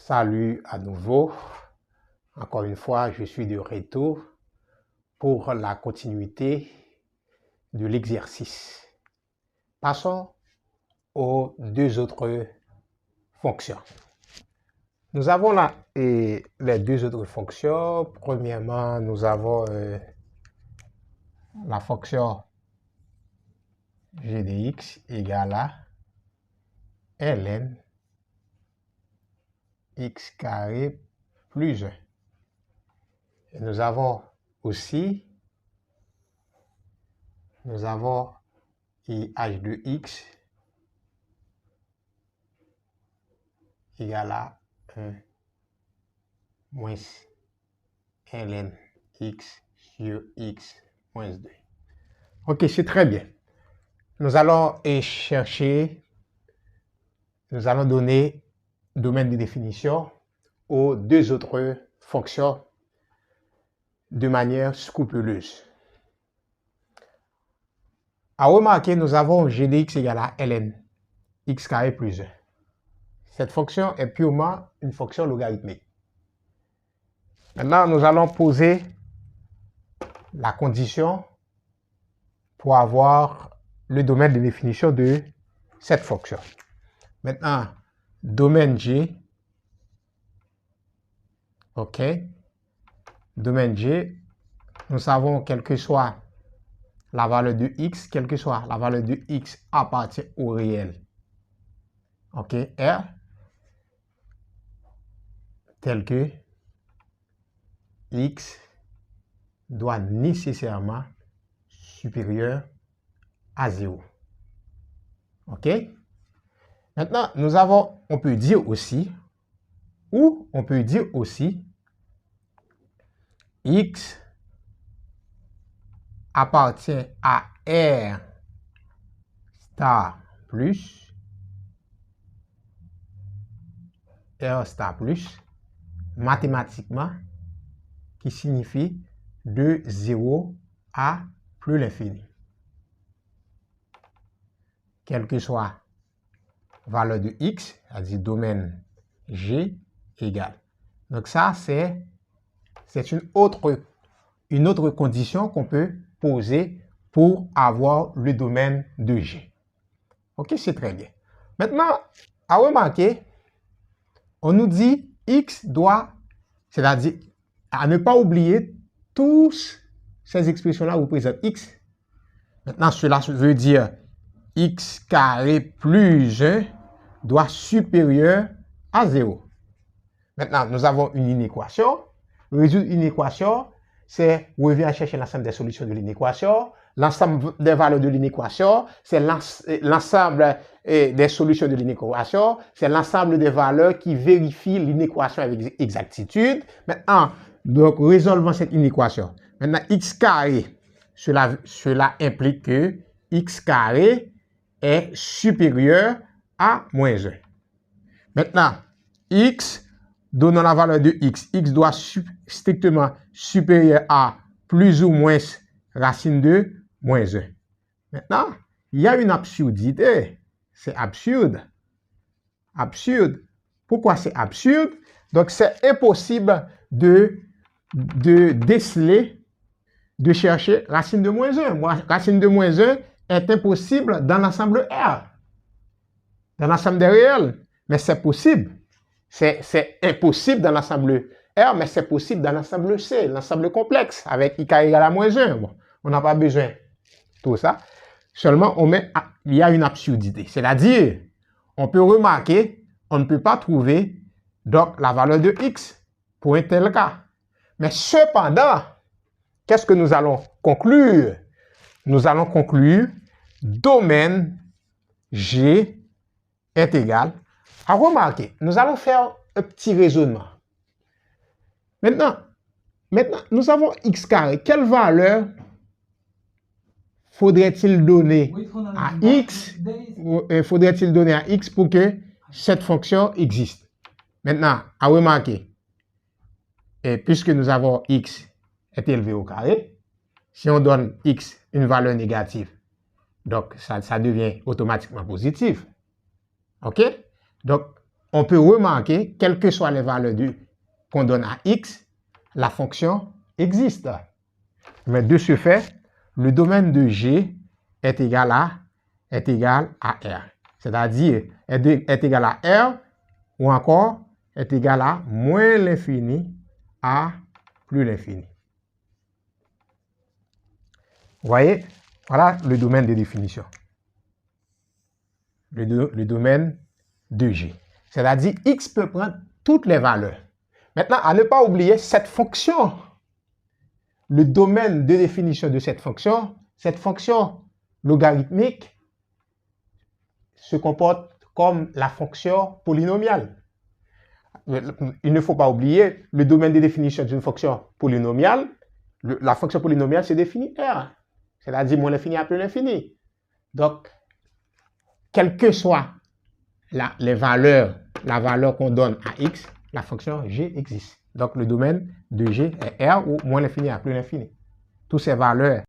Salut à nouveau. Encore une fois, je suis de retour pour la continuité de l'exercice. Passons aux deux autres fonctions. Nous avons là les deux autres fonctions. Premièrement, nous avons la fonction g de x égale à ln x carré plus 1. Et nous avons aussi, h de x égale à 1 moins ln x sur x moins 2. Ok, c'est très bien. Nous allons donner domaine de définition aux deux autres fonctions de manière scrupuleuse. À remarquer, nous avons g de x égale à ln x carré plus 1. Cette fonction est purement une fonction logarithmique. Maintenant, nous allons poser la condition pour avoir le domaine de définition de cette fonction. Maintenant, domaine G, ok, domaine G, nous savons quelle que soit la valeur de x, quelle que soit la valeur de x appartient au réel, ok, R, tel que x doit nécessairement supérieur à 0. Ok? Maintenant, on peut dire aussi x appartient à R star plus mathématiquement, qui signifie de 0 à plus l'infini. Quelle que soit valeur de x, c'est-à-dire domaine G égale. Donc ça, c'est une autre condition qu'on peut poser pour avoir le domaine de G. Ok, c'est très bien. Maintenant, à remarquer, on nous dit x doit, c'est-à-dire à ne pas oublier tous ces expressions-là représentent x. Maintenant, cela veut dire x carré plus 1 doit supérieur à 0. Maintenant, nous avons une inéquation. Résoudre une équation, c'est revient à chercher l'ensemble des solutions de l'inéquation. L'ensemble des valeurs de l'inéquation, c'est l'ensemble des solutions de l'inéquation. C'est l'ensemble des valeurs qui vérifient l'inéquation avec exactitude. Maintenant, donc, résolvant cette inéquation. Maintenant, x carré, cela implique que x carré est supérieur à moins 1. Maintenant, x, donnant la valeur de x, x doit strictement supérieur à plus ou moins racine de moins 1. Maintenant, il y a une absurdité. C'est absurde. Absurde. Pourquoi c'est absurde? Donc, c'est impossible de déceler, de chercher racine de moins 1. Racine de moins 1 est impossible dans l'ensemble R, dans l'ensemble des réels. Mais c'est possible. C'est impossible dans l'ensemble R, mais c'est possible dans l'ensemble C, l'ensemble complexe, avec I égale à moins 1. Bon, on n'a pas besoin de tout ça. Seulement, il y a une absurdité. C'est-à-dire, on peut remarquer, on ne peut pas trouver donc la valeur de x pour un tel cas. Mais cependant, qu'est-ce que nous allons conclure? Nous allons conclure domaine G est égal à remarquer. Nous allons faire un petit raisonnement. Maintenant, nous avons x carré. Quelle valeur faudrait-il donner à x? Faudrait-il donner à x pour que cette fonction existe. Maintenant, à remarquer, et puisque nous avons x est élevé au carré, si on donne x une valeur négative, donc ça devient automatiquement positif. OK? Donc, on peut remarquer, quelles que soient les valeurs qu'on donne à x, la fonction existe. Mais de ce fait, le domaine de G est égal à R. C'est-à-dire, est égal à R ou encore est égal à moins l'infini à plus l'infini. Vous voyez, voilà le domaine de définition. Le domaine de G. C'est-à-dire, x peut prendre toutes les valeurs. Maintenant, à ne pas oublier cette fonction. Le domaine de définition de cette fonction logarithmique se comporte comme la fonction polynomiale. Il ne faut pas oublier le domaine de définition d'une fonction polynomiale. La fonction polynomiale se définit R, c'est-à-dire moins l'infini à plus l'infini. Donc, quelle que soit la valeur qu'on donne à x, la fonction g existe. Donc, le domaine de g est R ou moins l'infini à plus l'infini. Toutes ces valeurs